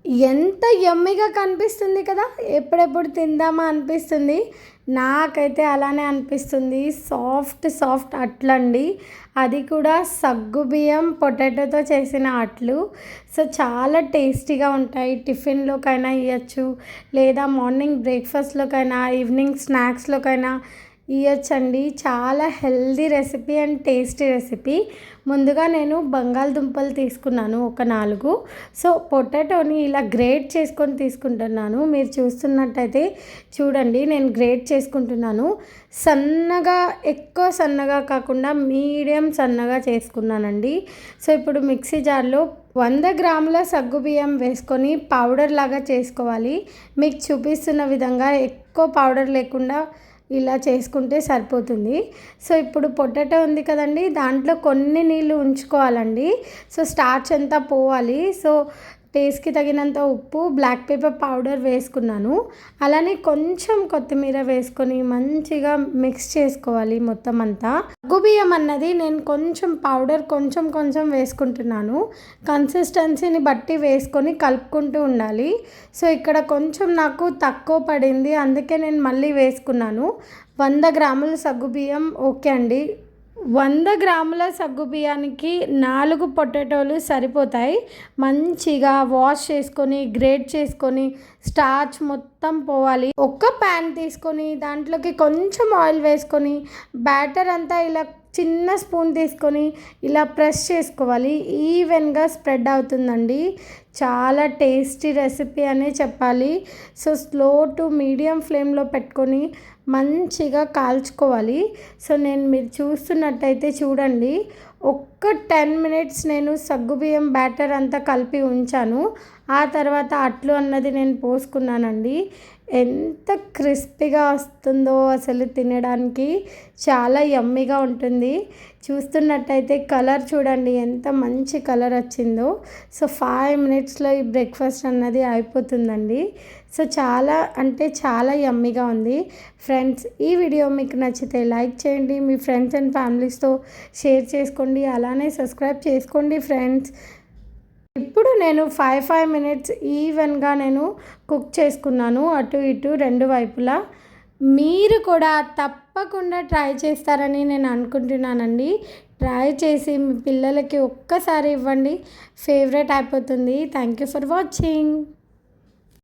ఎంత యమ్మీగా కనిపిస్తుంది కదా! ఎప్పుడెప్పుడు తిందామా అనిపిస్తుంది. నాకైతే అలానే అనిపిస్తుంది. సాఫ్ట్ అట్లండి. అది కూడా సగ్గుబియ్యం, పొటాటోతో చేసిన అట్లు. సో, చాలా టేస్టీగా ఉంటాయి. టిఫిన్‌లోకైనా ఇయ్యొచ్చు, లేదా మార్నింగ్ బ్రేక్‌ఫాస్ట్‌లోకైనా, ఈవినింగ్ స్నాక్స్‌లోకైనా ఇయ్యొచ్చండి. చాలా healthy recipe and tasty recipe. ముందుగా నేను బంగాళదుంపలు తీసుకున్నాను ఒక 4. సో, పొటాటోని ఇలా గ్రేట్ చేసుకొని తీసుకుంటున్నాను. మీరు చూస్తున్నట్టయితే చూడండి, నేను గ్రేట్ చేసుకుంటున్నాను. సన్నగా, ఎక్కువ సన్నగా కాకుండా మీడియం సన్నగా చేసుకున్నానండి. సో, ఇప్పుడు మిక్సీ జార్‌లో 100 గ్రాముల సగ్గుబియ్యం వేసుకొని పౌడర్ లాగా చేసుకోవాలి. మీకు చూపిస్తున్న విధంగా ఎక్కువ పౌడర్ లేకుండా ఇలా చేసుకుంటే సరిపోతుంది. సో, ఇప్పుడు పొటాటో ఉంది కదండీ, దాంట్లో కొన్ని నీళ్ళు ఉంచుకోవాలండి. సో, స్టార్చ్ అంతా పోవాలి. సో, టేస్ట్‌కి తగినంత ఉప్పు, బ్లాక్ పెప్పర్ పౌడర్ వేసుకున్నాను. అలానే కొంచెం కొత్తిమీర వేసుకొని మంచిగా మిక్స్ చేసుకోవాలి మొత్తం అంతా. సగ్గుబియ్యం అన్నది నేను కొంచెం పౌడర్ కొంచెం వేసుకుంటున్నాను. కన్సిస్టెన్సీని బట్టి వేసుకొని కలుపుకుంటూ ఉండాలి. సో, ఇక్కడ కొంచెం నాకు తక్కువ పడింది, అందుకే నేను మళ్ళీ వేసుకున్నాను. 100 గ్రాముల సగ్గుబియ్యం ఓకే అండి. 100 గ్రాముల సగ్గుబియ్యానికి 4 పొటాటోలు సరిపోతాయి. మంచిగా వాష్ చేసుకొని, గ్రేట్ చేసుకొని, స్టార్చ్ మొత్తం పోవాలి. ఒక ప్యాన్ తీసుకొని దాంట్లోకి కొంచెం ఆయిల్ వేసుకొని, బ్యాటర్ అంతా ఇలా చిన్న స్పూన్ తీసుకొని ఇలా ప్రెస్ చేసుకోవాలి. ఈవెన్గా స్ప్రెడ్ అవుతుందండి. చాలా టేస్టీ రెసిపీ అనే చెప్పాలి. సో, స్లో టు మీడియం ఫ్లేమ్లో పెట్టుకొని మంచిగా కాల్చుకోవాలి. సో, మీరు చూస్తున్నట్టయితే చూడండి, ఒక్క 10 మినిట్స్ నేను సగ్గుబియ్యం బ్యాటర్ అంతా కలిపి ఉంచాను. ఆ తర్వాత అట్లు అన్నది నేను పోసుకున్నానండి. ఎంత క్రిస్పీగా వస్తుందో అసలు తినడానికి చాలా యమ్మీగా ఉంటుంది. చూస్తున్నట్టయితే కలర్ చూడండి ఎంత మంచి కలర్ వచ్చిందో. సో, 5 మినిట్స్లో ఈ బ్రేక్ఫాస్ట్ అన్నది అయిపోతుందండి. సో, చాలా అంటే చాలా యమ్మీగా ఉంది. ఫ్రెండ్స్, ఈ వీడియో మీకు నచ్చితే లైక్ చేయండి, మీ ఫ్రెండ్స్ అండ్ ఫ్యామిలీస్తో షేర్ చేసుకోండి, అలానే సబ్స్క్రైబ్ చేసుకోండి ఫ్రెండ్స్. ఇప్పుడు నేను 5 మినిట్స్ ఈవెన్గా నేను కుక్ చేసుకున్నాను, అటు ఇటు 2 వైపులా. మీరు కూడా తప్పకుండా ట్రై చేస్తారని నేను అనుకుంటున్నానండి. ట్రై చేసి మీ పిల్లలకి ఒక్కసారి ఇవ్వండి, ఫేవరెట్ అయిపోతుంది. Thank you for watching.